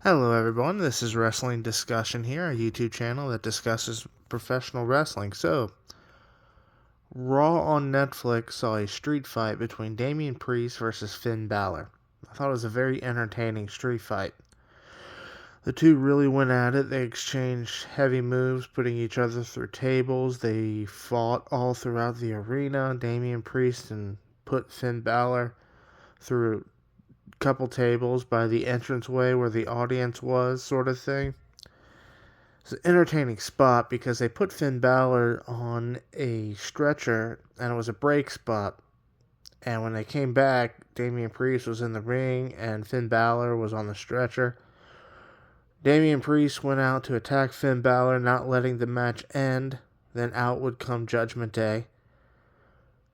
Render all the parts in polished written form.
Hello, everyone. This is Wrestling Discussion here, a YouTube channel that discusses professional wrestling. So, Raw on Netflix saw a street fight between Damian Priest versus Finn Balor. I thought it was a very entertaining street fight. The two really went at it. They exchanged heavy moves, putting each other through tables. They fought all throughout the arena. Damian Priest and put Finn Balor through a couple tables by the entranceway where the audience was, sort of thing. It's an entertaining spot because they put Finn Balor on a stretcher and it was a break spot. And when they came back, Damian Priest was in the ring and Finn Balor was on the stretcher. Damian Priest went out to attack Finn Balor, not letting the match end. Then out would come Judgment Day,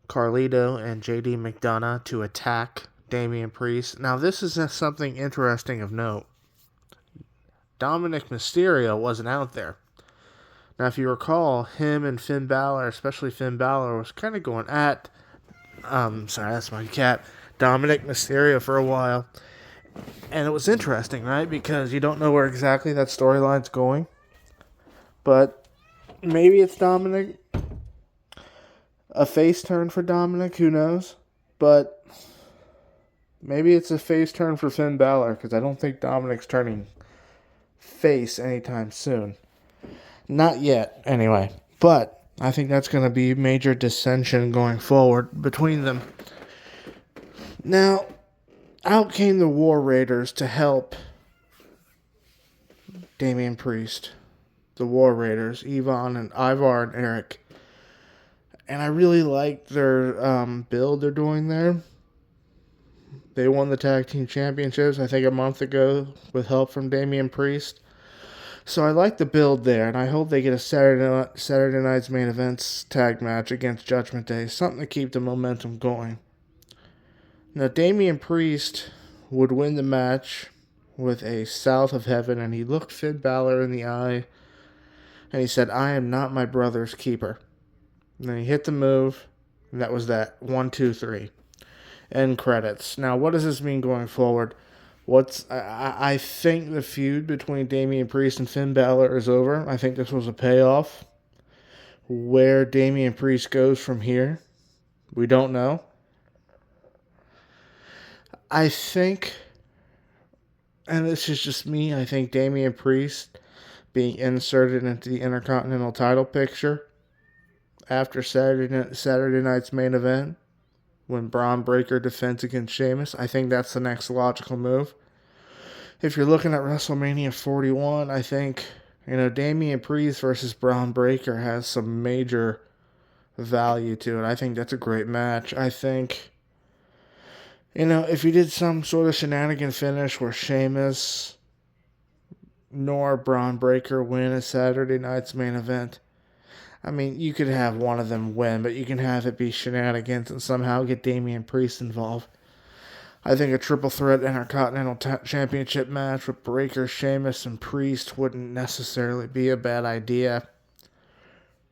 Carlito, and JD McDonough to attack Damian Priest. Now, this is something interesting of note. Dominic Mysterio wasn't out there. Now, if you recall, him and Finn Balor, especially Finn Balor, was kind of going at, sorry, that's my cat, Dominic Mysterio for a while. And it was interesting, right? Because you don't know where exactly that storyline's going. But maybe it's Dominic. A face turn for Dominic, who knows? But maybe it's a face turn for Finn Balor, because I don't think Dominic's turning face anytime soon. Not yet, anyway. But I think that's going to be major dissension going forward between them. Now, out came the War Raiders to help Damian Priest. The War Raiders, Ivar and Eric. And I really like their build they're doing there. They won the tag team championships, I think, a month ago with help from Damian Priest. So I like the build there, and I hope they get a Saturday night's main events tag match against Judgment Day. Something to keep the momentum going. Now, Damian Priest would win the match with a South of Heaven, and he looked Finn Balor in the eye, and he said, "I am not my brother's keeper." And then he hit the move, and that was that. 1, 2, 3. End credits. Now, what does this mean going forward? I think the feud between Damian Priest and Finn Balor is over. I think this was a payoff. Where Damian Priest goes from here, we don't know. I think, and this is just me, I think Damian Priest being inserted into the Intercontinental title picture after Saturday night's main event when Braun Breaker defends against Sheamus, I think that's the next logical move. If you're looking at WrestleMania 41, I think, Damian Priest versus Braun Breaker has some major value to it. I think that's a great match. I think, if you did some sort of shenanigan finish where Sheamus nor Braun Breaker win a Saturday night's main event, I mean, you could have one of them win, but you can have it be shenanigans and somehow get Damian Priest involved. I think a triple threat Intercontinental Championship match with Breaker, Sheamus, and Priest wouldn't necessarily be a bad idea.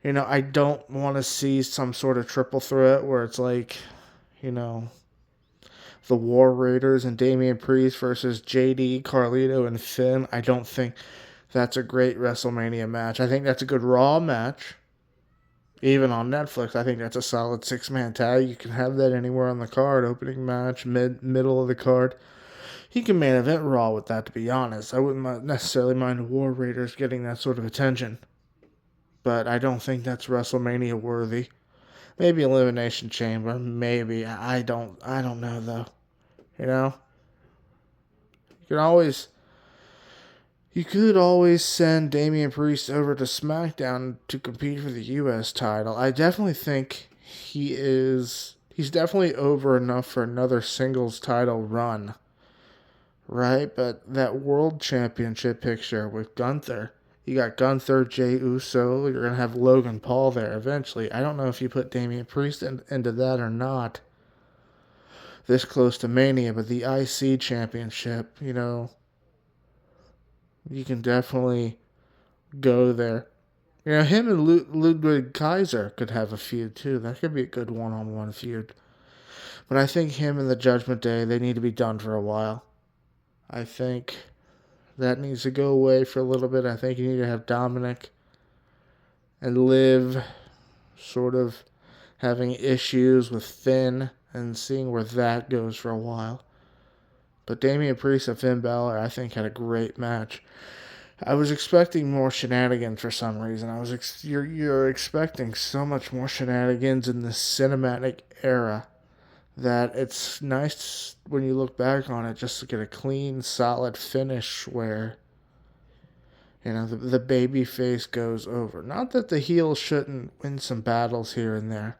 I don't want to see some sort of triple threat where it's like, the War Raiders and Damian Priest versus JD, Carlito, and Finn. I don't think that's a great WrestleMania match. I think that's a good Raw match. Even on Netflix, I think that's a solid 6-man tag. You can have that anywhere on the card. Opening match, middle of the card. You can main event Raw with that, to be honest. I wouldn't necessarily mind the War Raiders getting that sort of attention. But I don't think that's WrestleMania worthy. Maybe Elimination Chamber. Maybe. I don't know, though. You could always send Damian Priest over to SmackDown to compete for the U.S. title. I definitely think he's definitely over enough for another singles title run. Right? But that World Championship picture with Gunther, you got Gunther, Jey Uso, you're going to have Logan Paul there eventually. I don't know if you put Damian Priest into that or not this close to Mania, but the IC Championship, you can definitely go there. Him and Ludwig Kaiser could have a feud too. That could be a good one-on-one feud. But I think him and the Judgment Day, they need to be done for a while. I think That needs to go away for a little bit. I think you need to have Dominic and Liv sort of having issues with Finn and seeing where that goes for a while. But Damian Priest and Finn Balor, I think, had a great match. I was expecting more shenanigans for some reason. You're expecting so much more shenanigans in this cinematic era that it's nice when you look back on it just to get a clean, solid finish where the baby face goes over. Not that the heel shouldn't win some battles here and there,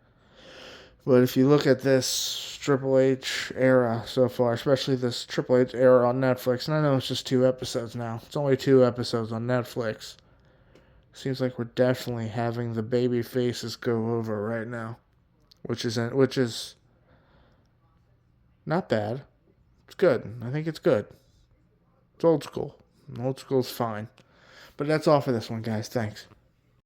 but if you look at this Triple H era so far, especially this Triple H era on Netflix, and I know it's just 2 episodes now. It's only 2 episodes on Netflix. Seems like we're definitely having the baby faces go over right now, which is not bad. It's good. I think it's good. It's old school. Old school's fine. But that's all for this one, guys. Thanks.